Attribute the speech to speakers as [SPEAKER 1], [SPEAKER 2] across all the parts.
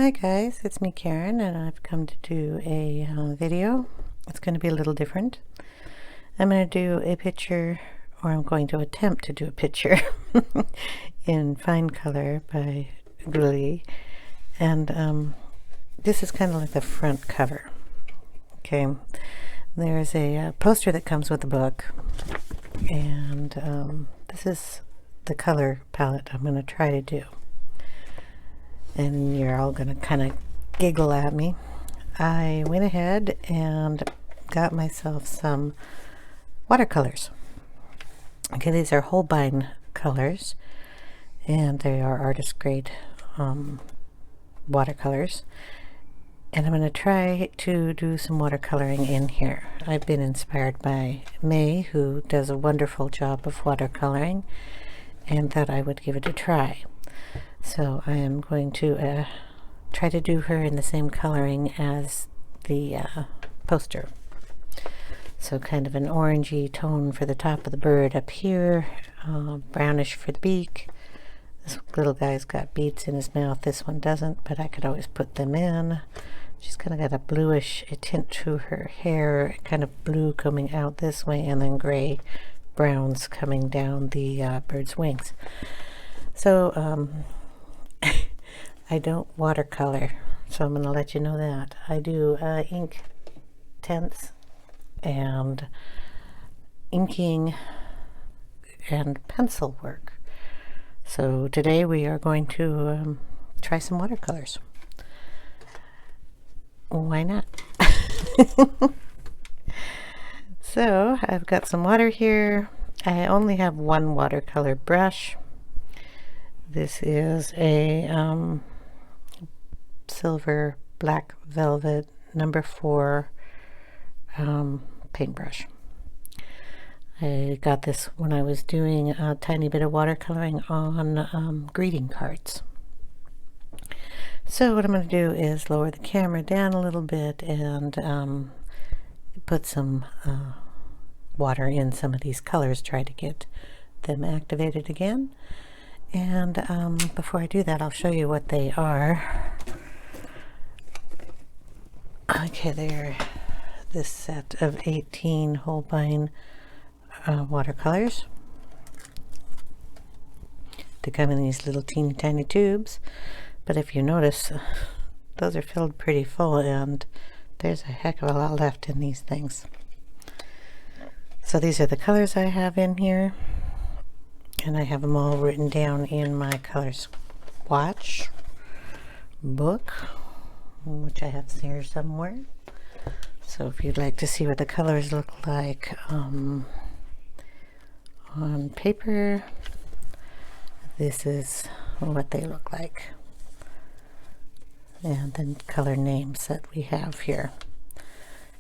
[SPEAKER 1] Hi guys, it's me Karen, and I've come to do a video. It's going to be a little different. I'm going to do a picture, or I'm going to attempt to do a picture in fine color by Gugeli, and this is kind of like the front cover. Okay, there's a poster that comes with the book, and this is the color palette I'm going to try to do. And you're all gonna kind of giggle at me. I went ahead and got myself some watercolors. Okay, these are Holbein colors, and they are artist grade watercolors. And I'm going to try to do some watercoloring in here. I've been inspired by May, who does a wonderful job of watercoloring, and thought I would give it a try. So I am going to try to do her in the same coloring as the poster. So kind of an orangey tone for the top of the bird up here, brownish for the beak. This little guy's got beads in his mouth. This one doesn't, but I could always put them in. She's kind of got a bluish tint to her hair, kind of blue coming out this way, and then gray browns coming down the bird's wings. So I don't watercolor, so I'm going to let you know that. I do ink tints and inking and pencil work. So today we are going to try some watercolors. Why not? So I've got some water here. I only have one watercolor brush. This is a silver black velvet number 4 paintbrush. I got this when I was doing a tiny bit of watercoloring on greeting cards. So what I'm going to do is lower the camera down a little bit and put some water in some of these colors, try to get them activated again. And before I do that, I'll show you what they are. Okay, they're this set of 18 Holbein watercolors. They come in these little teeny tiny tubes, but if you notice, those are filled pretty full, and there's a heck of a lot left in these things. So these are the colors I have in here, and I have them all written down in my color swatch book, which I have here somewhere. So if you'd like to see what the colors look like on paper, this is what they look like, and then color names that we have here.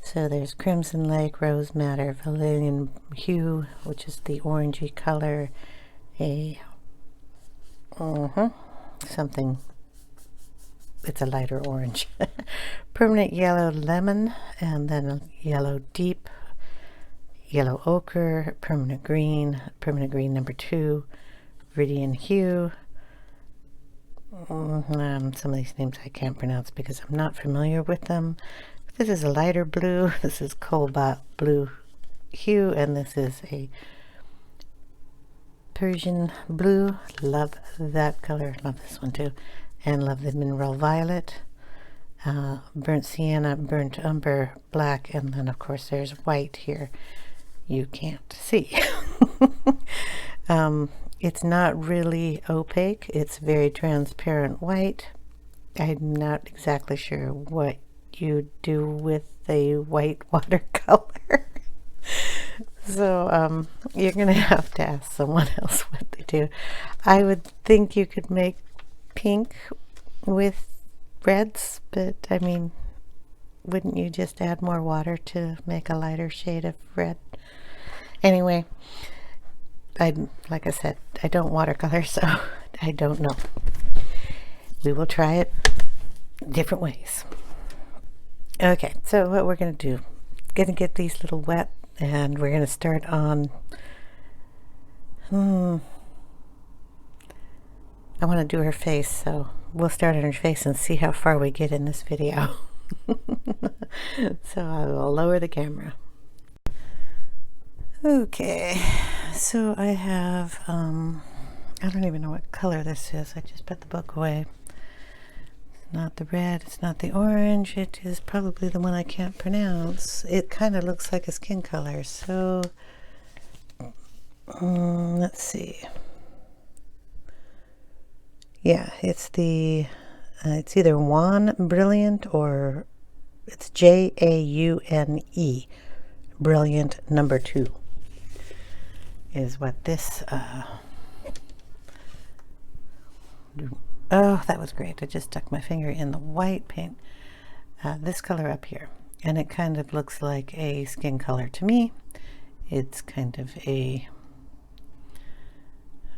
[SPEAKER 1] So there's Crimson Lake, Rose Madder, Vermilion Hue, which is the orangey color, a something, it's a lighter orange, Permanent Yellow Lemon, and then a Yellow Deep, Yellow Ochre, Permanent Green number 2, Viridian Hue. Some of these names I can't pronounce because I'm not familiar with them. This is a lighter blue, this is Cobalt Blue Hue, and this is a Persian Blue. Love that color, love this one too, and love the Mineral Violet, Burnt Sienna, Burnt Umber Black, and then of course there's white here you can't see. It's not really opaque, it's very transparent white. I'm not exactly sure what you do with a white watercolor. So you're gonna have to ask someone else what they do. I would think you could make pink with reds, but I mean, wouldn't you just add more water to make a lighter shade of red? Anyway, like I said, I don't watercolor, so I don't know. We will try it different ways. Okay, so what we're going to do, gonna get these little wet, and we're going to start on I want to do her face, so we'll start on her face and see how far we get in this video. So I will lower the camera. Okay, so I have, I don't even know what color this is. I just put the book away. It's not the red, it's not the orange. It is probably the one I can't pronounce. It kind of looks like a skin color, so let's see. Yeah, it's the, it's either Jaune Brilliant or it's Jaune, Brilliant number 2 is what this, oh, that was great. I just stuck my finger in the white paint, this color up here, and it kind of looks like a skin color to me. It's kind of a,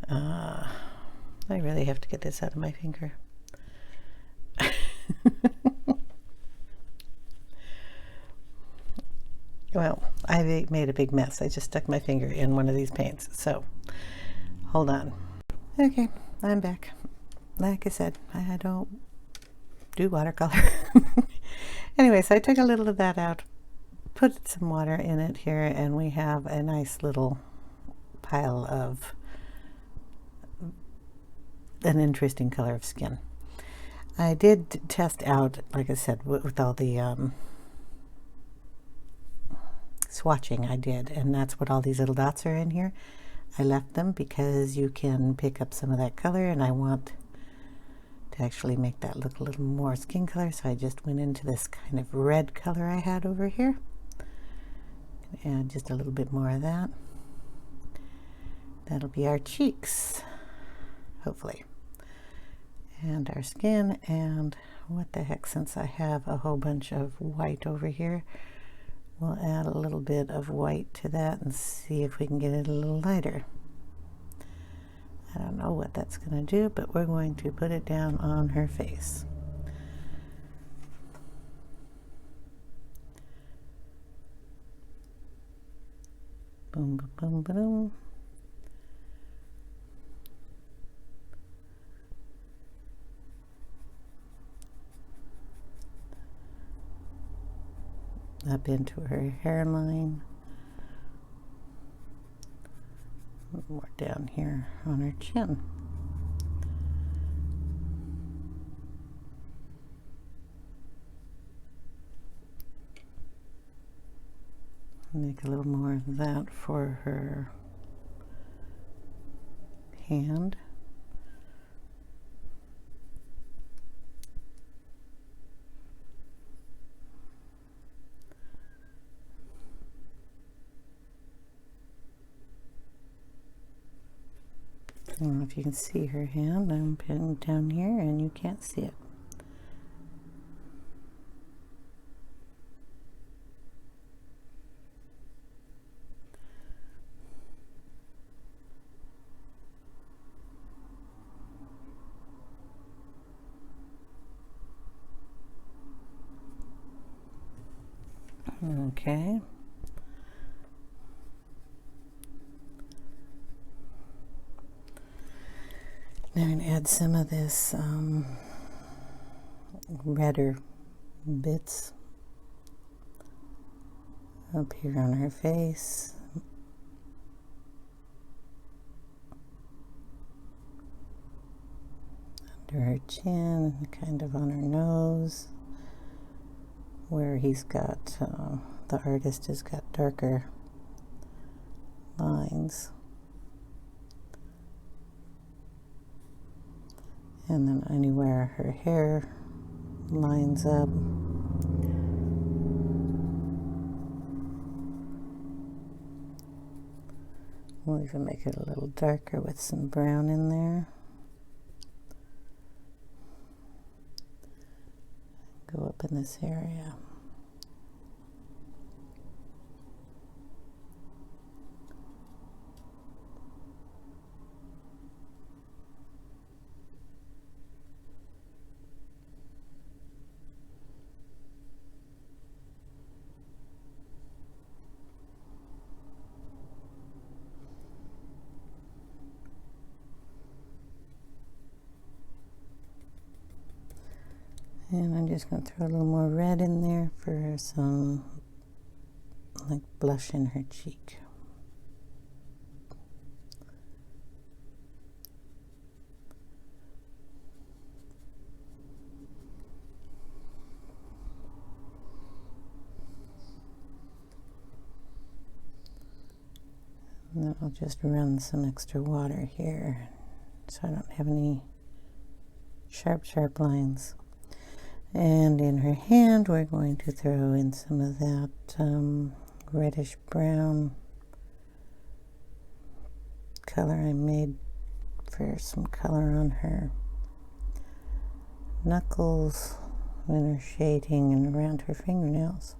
[SPEAKER 1] I really have to get this out of my finger. Well, I made a big mess. I just stuck my finger in one of these paints. So, hold on. Okay, I'm back. Like I said, I don't do watercolor. Anyway, so I took a little of that out, put some water in it here, and we have a nice little pile of an interesting color of skin. I did test out, like I said, with all the swatching I did, and that's what all these little dots are in here. I left them because you can pick up some of that color, and I want to actually make that look a little more skin color, so I just went into this kind of red color I had over here. Add just a little bit more of that. That'll be our cheeks, hopefully, and our skin. And what the heck, since I have a whole bunch of white over here, we'll add a little bit of white to that and see if we can get it a little lighter. I don't know what that's going to do, but we're going to put it down on her face. Boom, boom, boom, boom. Up into her hairline. A little more down here on her chin. Make a little more of that for her hand. I don't know if you can see her hand. I'm putting down here and you can't see it. Okay. Now I'm going to add some of this redder bits up here on her face. Under her chin, kind of on her nose, where he's got, the artist has got darker lines. And then anywhere her hair lines up. We'll even make it a little darker with some brown in there. Go up in this area. And I'm just going to throw a little more red in there for some like blush in her cheek. And then I'll just run some extra water here so I don't have any sharp lines. And in her hand, we're going to throw in some of that reddish brown color I made for some color on her knuckles and her shading and around her fingernails.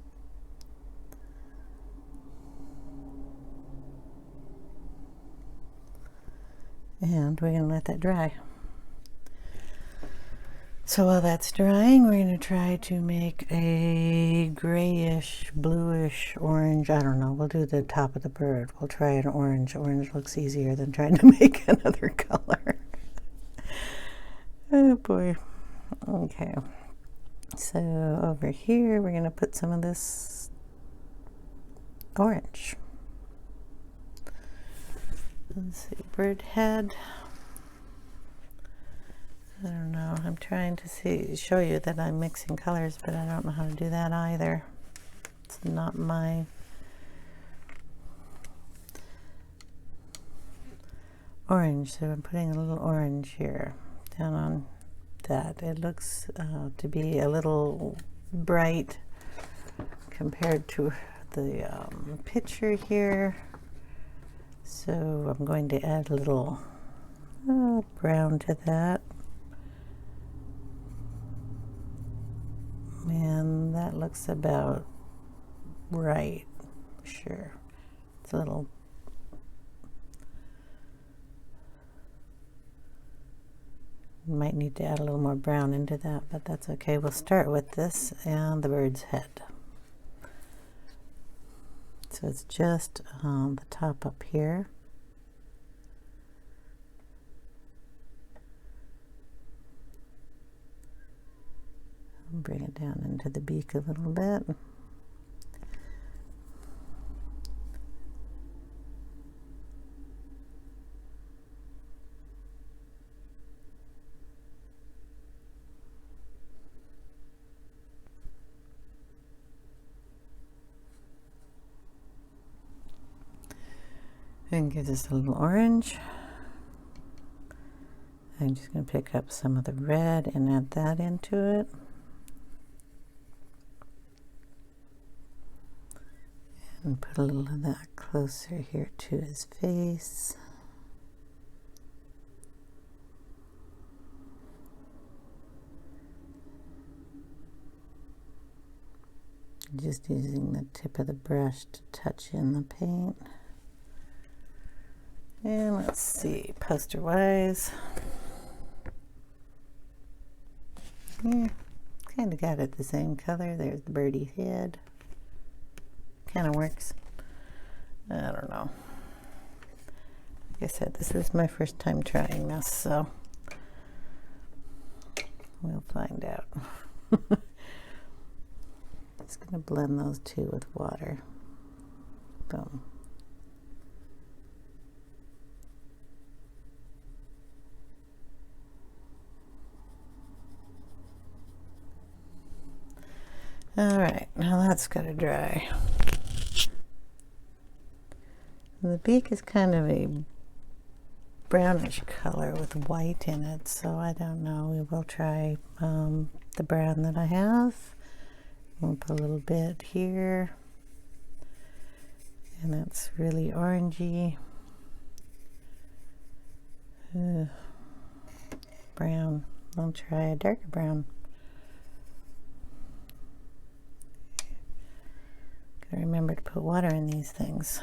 [SPEAKER 1] And we're going to let that dry. So while that's drying, we're going to try to make a grayish, bluish, orange. I don't know. We'll do the top of the bird. We'll try an orange. Orange looks easier than trying to make another color. Oh boy. Okay. So over here, we're going to put some of this orange. Let's see, bird head. I don't know. I'm trying to show you that I'm mixing colors, but I don't know how to do that either. It's not my orange, so I'm putting a little orange here down on that. It looks to be a little bright compared to the picture here. So I'm going to add a little brown to that. And that looks about right. Sure. It's a little might need to add a little more brown into that, but that's okay. We'll start with this and the bird's head. So it's just on the top up here. I'll bring it down into the beak a little bit. And give this a little orange. I'm just going to pick up some of the red and add that into it. And put a little of that closer here to his face. Just using the tip of the brush to touch in the paint. And let's see, poster wise. Yeah, kind of got it the same color. There's the birdie head. Kind of works. I don't know. Like I said, this is my first time trying this, so we'll find out. Just going to blend those two with water. Boom. All right, now that's got to dry. The beak is kind of a brownish color with white in it, so I don't know. We will try the brown that I have. We'll put a little bit here, and that's really orangey. Brown. I'll try a darker brown. Gotta remember to put water in these things.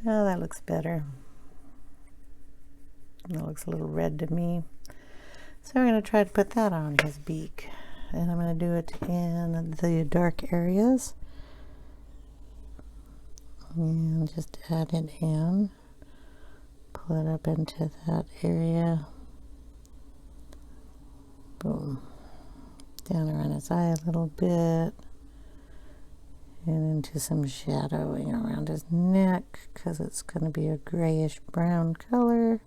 [SPEAKER 1] Oh, that looks better. That looks a little red to me. So we're going to try to put that on his beak. And I'm going to do it in the dark areas. And just add it in. Pull it up into that area. Boom. down around his eye a little bit, and into some shadowing around his neck because it's going to be a grayish brown color.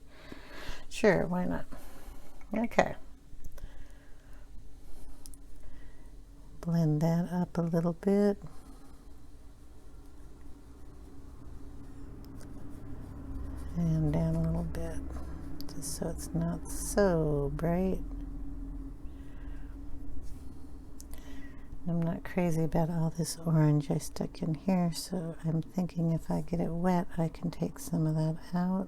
[SPEAKER 1] Sure, why not? Okay. Blend that up a little bit. And down a little bit, just so it's not so bright. I'm not crazy about all this orange I stuck in here, so I'm thinking if I get it wet, I can take some of that out.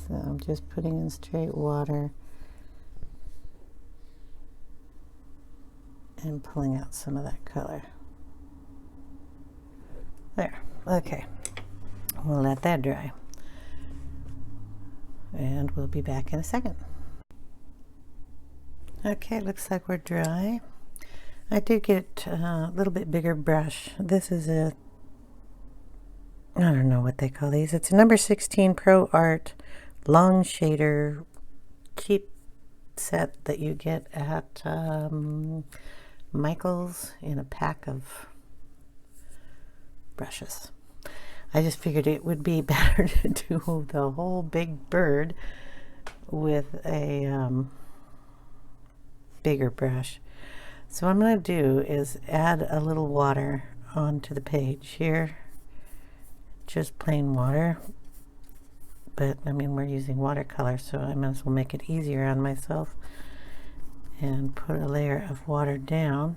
[SPEAKER 1] So I'm just putting in straight water and pulling out some of that color. There, okay. We'll let that dry. And we'll be back in a second. Okay, looks like we're dry. I did get a little bit bigger brush. This is a, I don't know what they call these. It's a number 16 Pro Art long shader cheap set that you get at Michael's in a pack of brushes. I just figured it would be better to do the whole big bird with a bigger brush. So what I'm going to do is add a little water onto the page here. Just plain water. But I mean, we're using watercolor, so I might as well make it easier on myself and put a layer of water down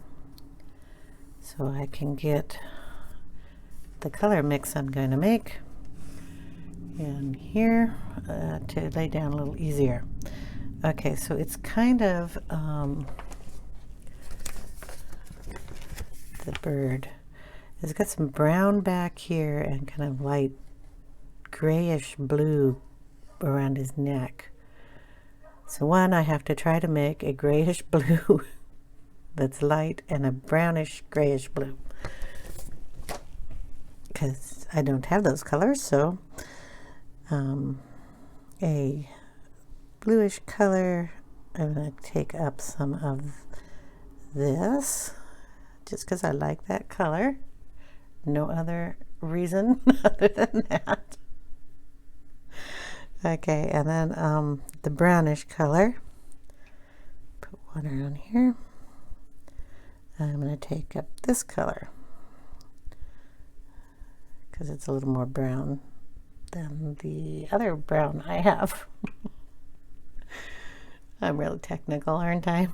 [SPEAKER 1] so I can get the color mix I'm going to make in here to lay down a little easier. Okay, so it's kind of the bird. It's got some brown back here and kind of light grayish blue around his neck. So one, I have to try to make a grayish blue that's light and a brownish grayish blue, because I don't have those colors. So a bluish color, I'm going to take up some of this just because I like that color. No other reason other than that. Okay, and then the brownish color, put water on here. I'm going to take up this color because it's a little more brown than the other brown I have. I'm really technical, aren't I?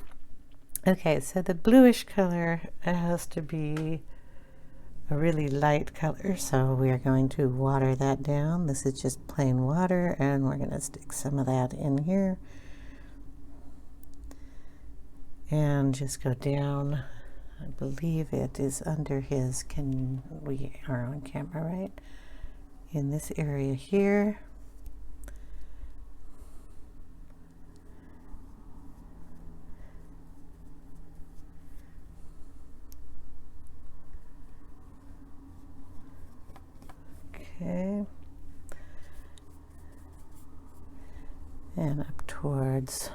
[SPEAKER 1] Okay, so the bluish color has to be a really light color, so we are going to water that down. This is just plain water, and we're going to stick some of that in here and just go down. I believe it is under his, we are on camera, right? In this area here. Okay. And up towards,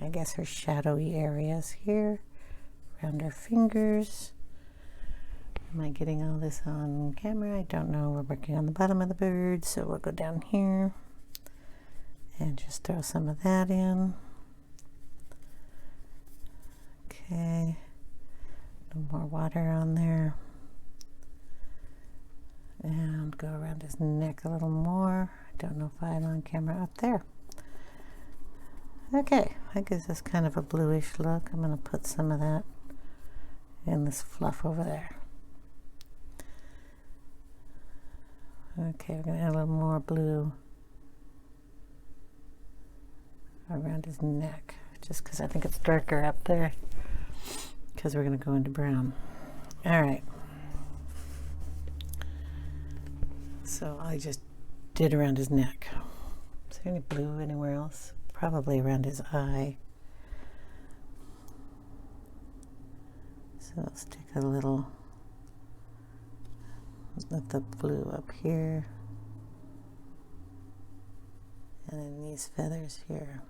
[SPEAKER 1] I guess her shadowy areas here, around her fingers. Am I getting all this on camera? I don't know. We're working on the bottom of the bird, so we'll go down here and just throw some of that in. Okay. No more water on there. And go around his neck a little more. I don't know if I'm on camera up there. Okay, that gives us kind of a bluish look. I'm going to put some of that in this fluff over there. Okay, we're going to add a little more blue around his neck, just because I think it's darker up there, because we're going to go into brown. All right. So I just did around his neck. Is there any blue anywhere else? Probably around his eye. So I'll stick a little with the blue up here. And then these feathers here.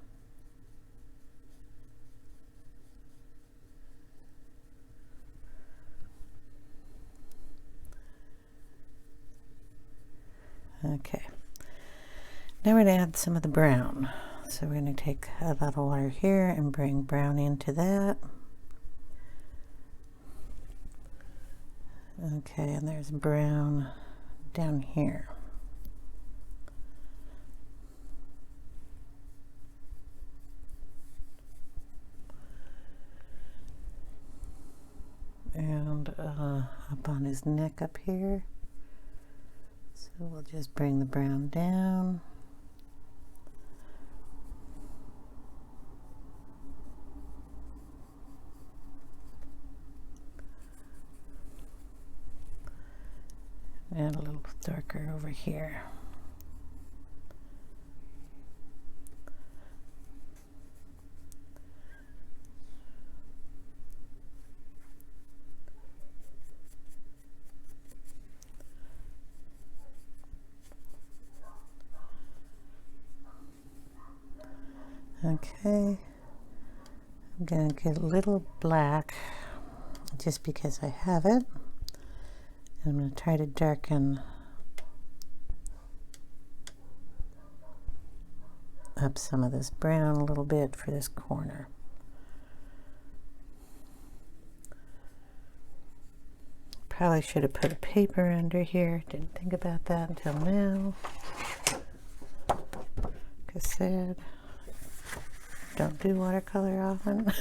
[SPEAKER 1] Okay. Now we're going to add some of the brown. So we're going to take a lot of water here and bring brown into that. Okay, and there's brown down here. And up on his neck up here. So we'll just bring the brown down. And a little darker over here. Okay, I'm going to get a little black just because I have it. And I'm going to try to darken up some of this brown a little bit for this corner. Probably should have put a paper under here. Didn't think about that until now. Like I said, don't do watercolor often.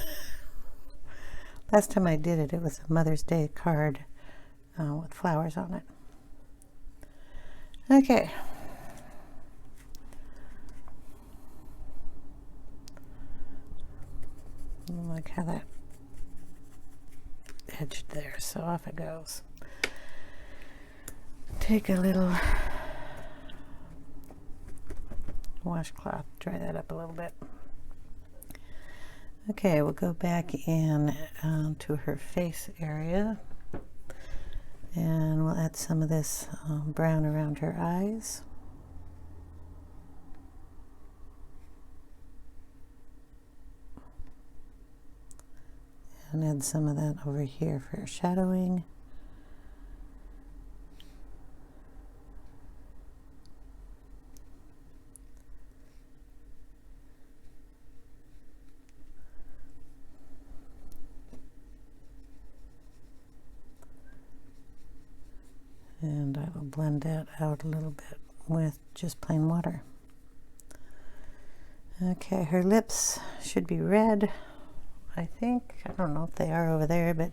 [SPEAKER 1] Last time I did it, it was a Mother's Day card with flowers on it. Okay. Like how that edged there, so off it goes. Take a little washcloth, dry that up a little bit. Okay, we'll go back in to her face area, and we'll add some of this brown around her eyes. And add some of that over here for shadowing. And I will blend that out a little bit with just plain water. Okay, her lips should be red, I think. I don't know if they are over there, but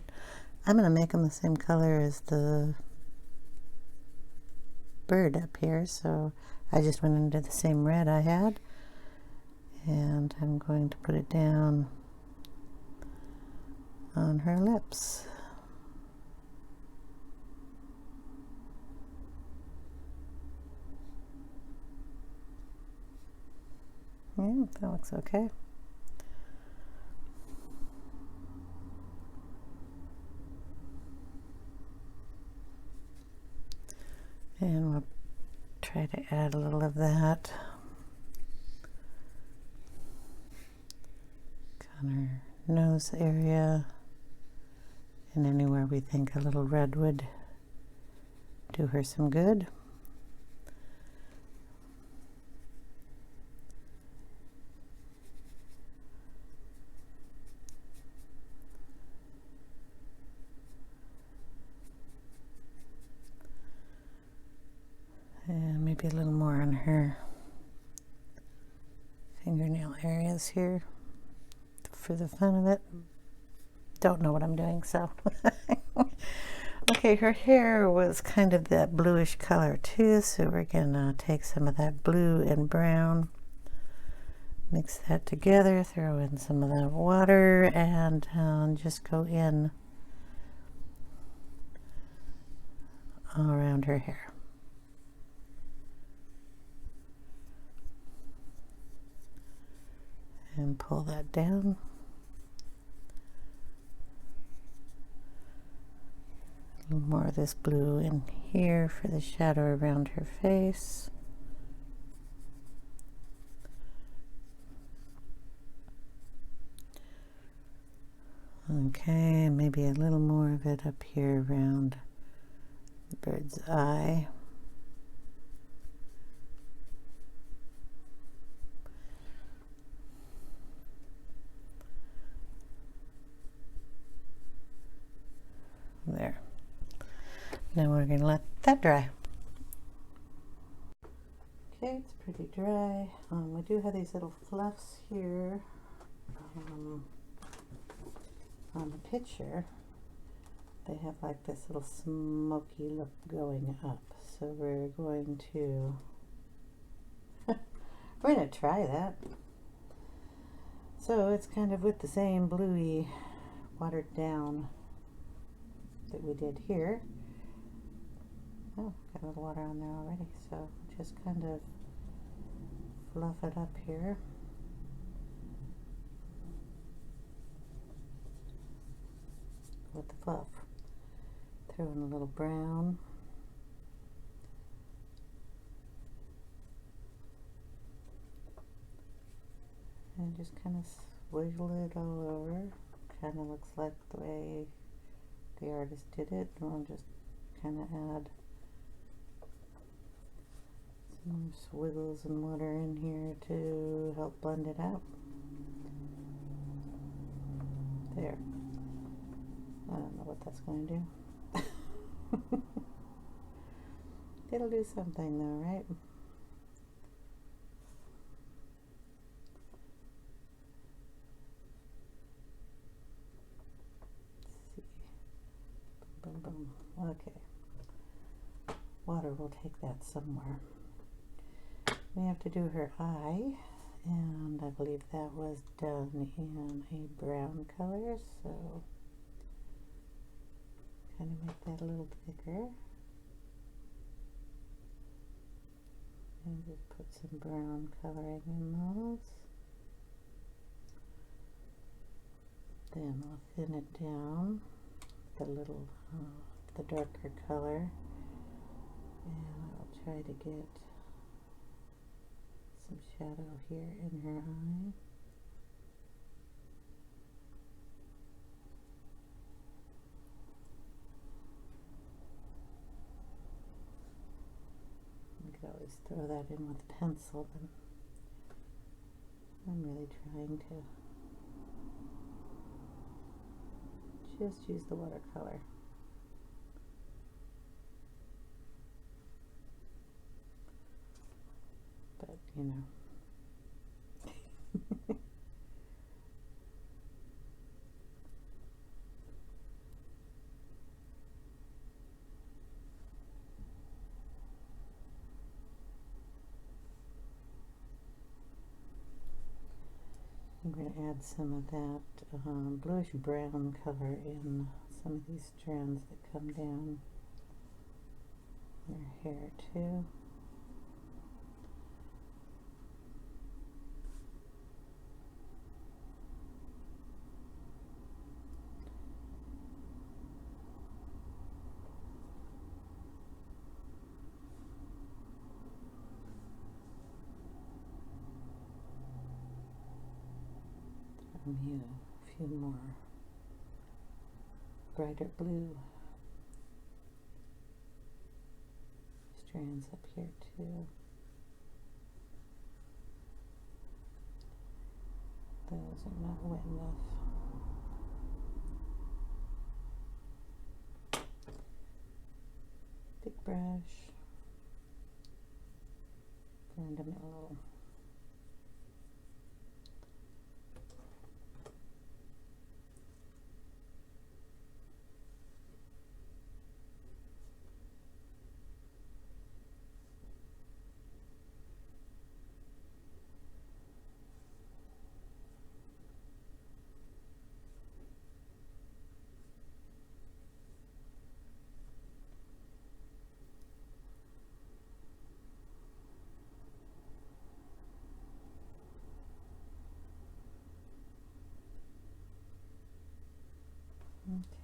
[SPEAKER 1] I'm going to make them the same color as the bird up here. So I just went into the same red I had, and I'm going to put it down on her lips. Yeah, that looks okay. And we'll try to add a little of that on her nose area, and anywhere we think a little red would do her some good. And maybe a little more on her fingernail areas here for the fun of it. Don't know what I'm doing, so. Okay, her hair was kind of that bluish color too, so we're gonna take some of that blue and brown, mix that together, throw in some of that water, and just go in all around her hair. And pull that down A little more of this blue in here for the shadow around her face. Okay, maybe a little more of it up here around the bird's eye. There. Now we're going to let that dry. Okay, it's pretty dry. We do have these little fluffs here on the picture. They have like this little smoky look going up. So we're going to we're going to try that. So it's kind of with the same bluey watered down that we did here. Oh, got a little water on there already, so just kind of fluff it up here. With the fluff. Throw in a little brown. And just kind of swiggle it all over. Kind of looks like the way the artist did it. And I'll just kind of add some more swiggles and water in here to help blend it out. There. I don't know what that's going to do. It'll do something though, right? Let's see. Boom, boom, boom. Okay. Water will take that somewhere. We have to do her eye, and I believe that was done in a brown color, so kind of make that a little bigger. And just put some brown coloring in those. Then I'll thin it down with a little, the darker color. And I'll try to get some shadow here in her eye. You could always throw that in with a pencil, but I'm really trying to just use the watercolor. But, you know. I'm going to add some of that bluish brown color in some of these strands that come down her hair too. Me a few more brighter blue strands up here too. Those are not wet enough. Big brush, blend them in a little.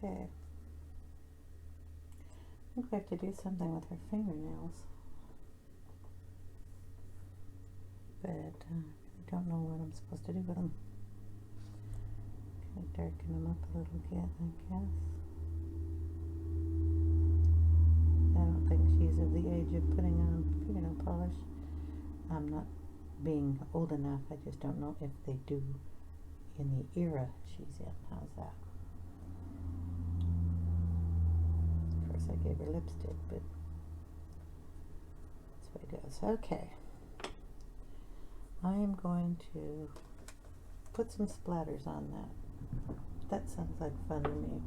[SPEAKER 1] Okay. think we have to do something with her fingernails, but I don't know what I'm supposed to do with them. Can I darken them up a little bit, I guess. I don't think she's of the age of putting on fingernail polish. I'm not being old enough, I just don't know if they do in the era she's in. How's that? Of course I gave her lipstick, but that's what it goes. Okay. I am going to put some splatters on that. That sounds like fun to me.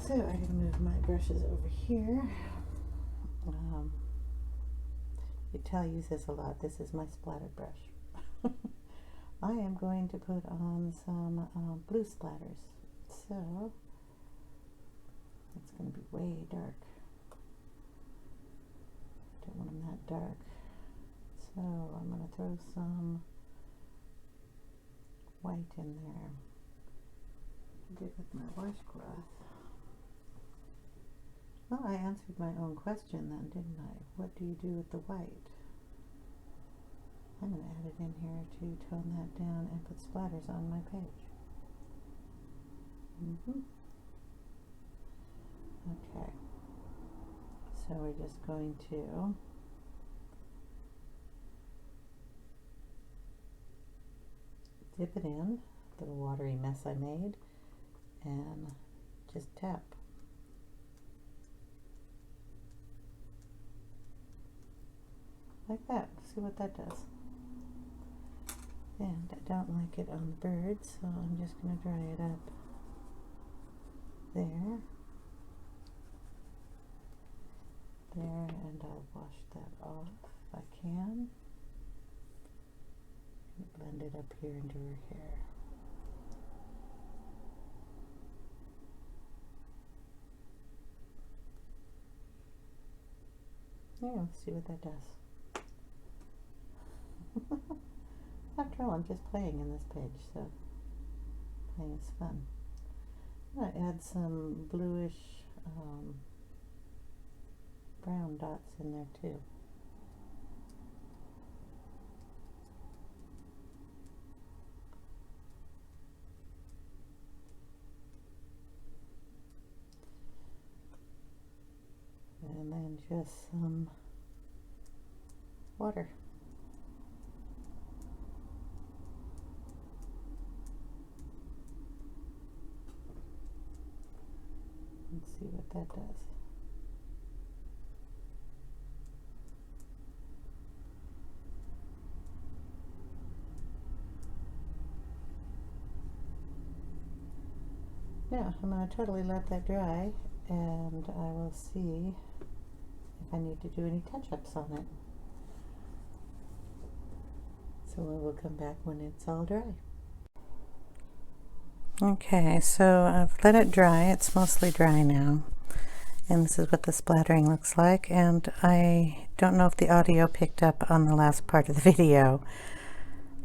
[SPEAKER 1] So I'm going to move my brushes over here. Ital uses a lot. This is my splatter brush. I am going to put on some blue splatters. So it's going to be way dark. Don't want them that dark. So I'm going to throw some white in there. I did with my washcloth. Well, I answered my own question then, didn't I? What do you do with the white? I'm going to add it in here to tone that down and put splatters on my page. Okay. So we're just going to dip it in, the little watery mess I made, and just tap. Like that. See what that does. And I don't like it on the bird, so I'm just going to dry it up there. There, and I'll wash that off if I can. Blend it up here into her hair. Yeah, let's see what that does. After all, I'm just playing in this page, so playing is fun. I'm going to add some bluish brown dots in there too. And then just some water. Let's see what that does. Yeah, I'm going to totally let that dry, and I will see if I need to do any touch-ups on it. So I will come back when it's all dry. Okay, so I've let it dry. It's mostly dry now. And this is what the splattering looks like. And I don't know if the audio picked up on the last part of the video,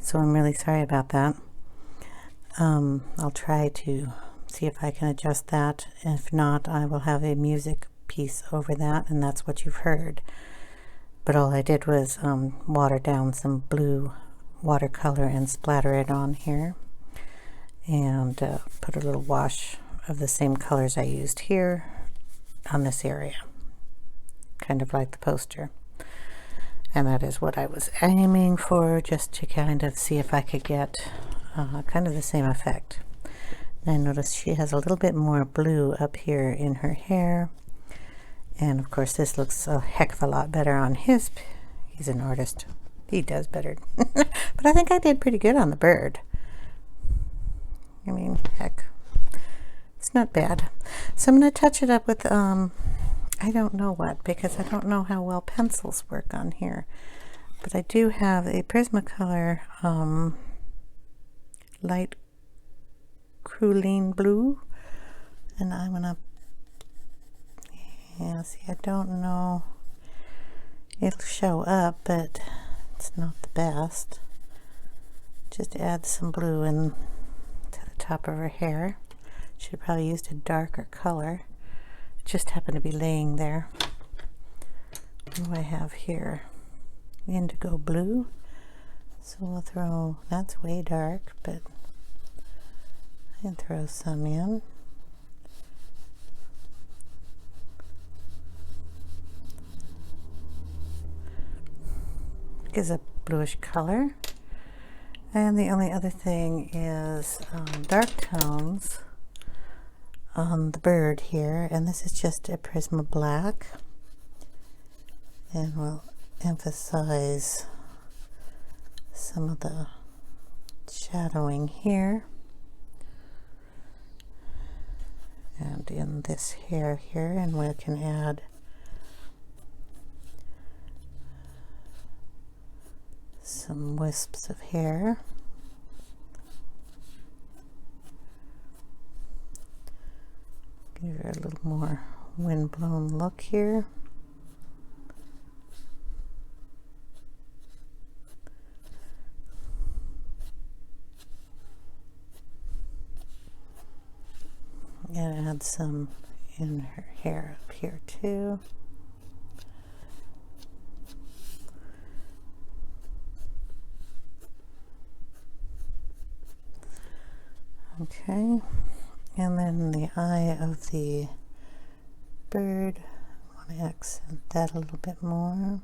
[SPEAKER 1] so I'm really sorry about that. I'll try to see if I can adjust that. If not, I will have a music piece over that, and that's what you've heard. But all I did was water down some blue watercolor and splatter it on here, and put a little wash of the same colors I used here on this area, kind of like the poster. And that is what I was aiming for, just to kind of see if I could get kind of the same effect. And notice she has a little bit more blue up here in her hair, and of course this looks a heck of a lot better on his. He's an artist, he does better. But I think I did pretty good on the bird. I mean, heck, it's not bad. So I'm going to touch it up with I don't know what, because I don't know how well pencils work on here, but I do have a Prismacolor light Cruline blue, and I'm gonna, yeah, see, I don't know, it'll show up, but it's not the best. Just add some blue in to the top of her hair. Should have probably used a darker color just happened to be laying there. What do I have here? Indigo blue. So we'll throw, that's way dark, but I can throw some in. Gives a bluish color. And the only other thing is dark tones on the bird here, and this is just a Prisma black, and we'll emphasize some of the shadowing here and in this hair here, and we can add some wisps of hair. Give her a little more wind-blown look here. And add some in her hair up here too. Okay, and then the eye of the bird, I want to accent that a little bit more.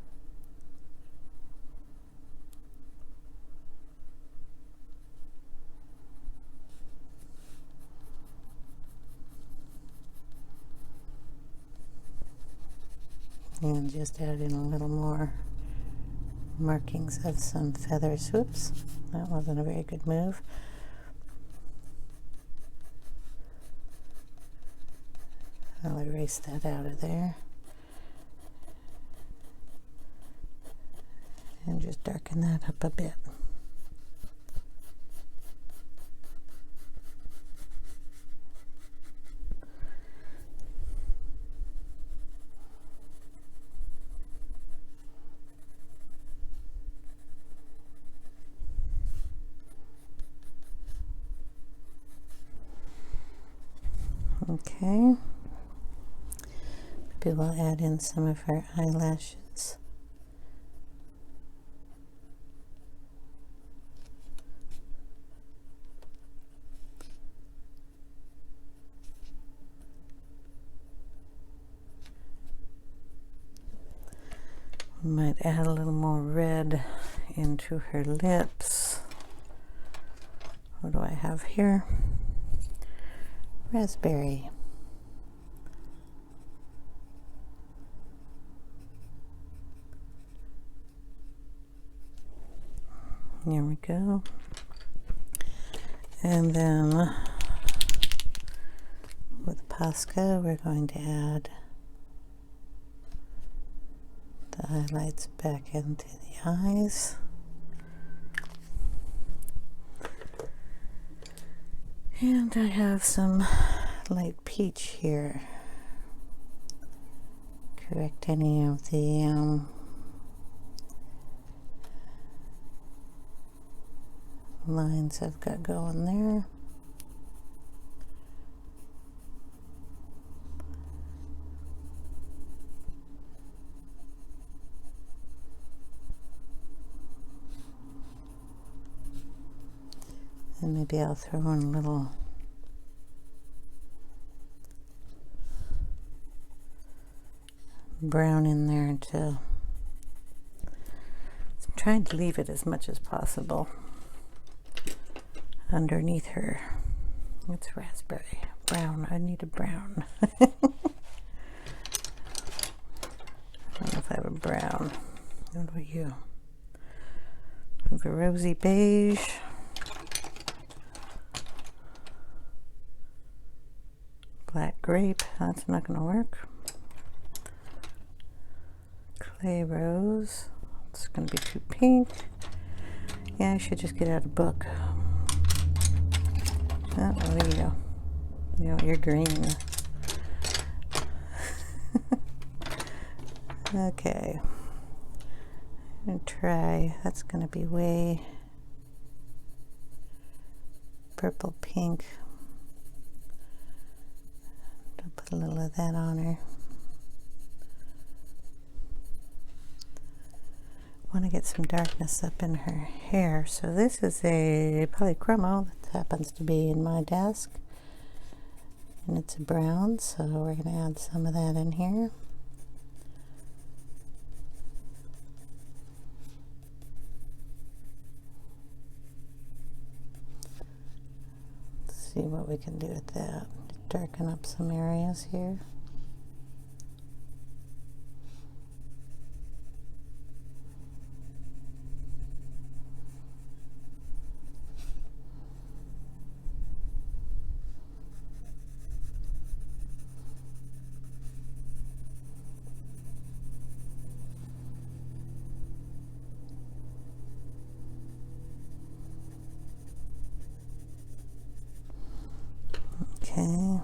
[SPEAKER 1] And just add in a little more markings of some feathers. Whoops, that wasn't a very good move. I'll erase that out of there and just darken that up a bit. Okay. Maybe we'll add in some of her eyelashes. We might add a little more red into her lips. What do I have here? Raspberry. Here we go. And then with Posca, we're going to add the highlights back into the eyes. And I have some light peach here. Correct any of the lines I've got going there. And maybe I'll throw in a little brown in there too. I'm trying to leave it as much as possible underneath her. It's raspberry. Brown. I need a brown. I don't know if I have a brown. What about you? I have a rosy beige. Black grape. That's not going to work. Clay rose. It's going to be too pink. Yeah, I should just get out a book. Oh, there you go. You know, you're green. Okay. I'm going to try. That's going to be way purple pink. I'll put a little of that on her. Want to get some darkness up in her hair, so this is a polychromo that happens to be in my desk, and it's a brown, so we're going to add some of that in here. Let's see what we can do with that. Darken up some areas here. Okay, we'll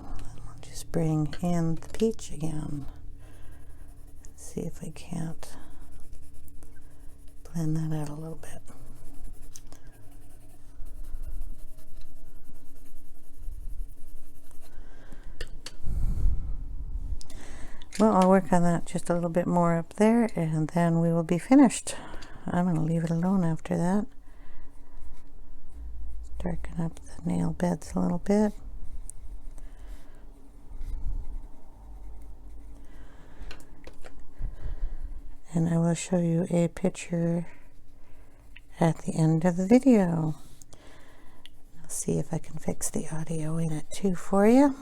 [SPEAKER 1] just bring in the peach again. Let's see if we can't blend that out a little bit. Well, I'll work on that just a little bit more up there, and then we will be finished. I'm going to leave it alone after that. Darken up the nail beds a little bit. And I will show you a picture at the end of the video. I'll see if I can fix the audio in it too for you.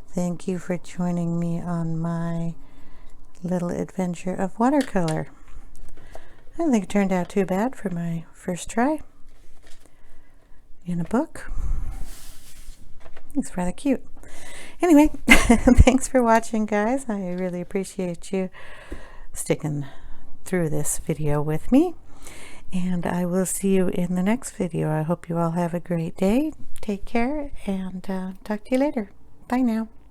[SPEAKER 1] Thank you for joining me on my little adventure of watercolor. I don't think it turned out too bad for my first try in a book. It's rather cute. Anyway, thanks for watching, guys. I really appreciate you sticking through this video with me. And I will see you in the next video. I hope you all have a great day. Take care, and talk to you later. Bye now.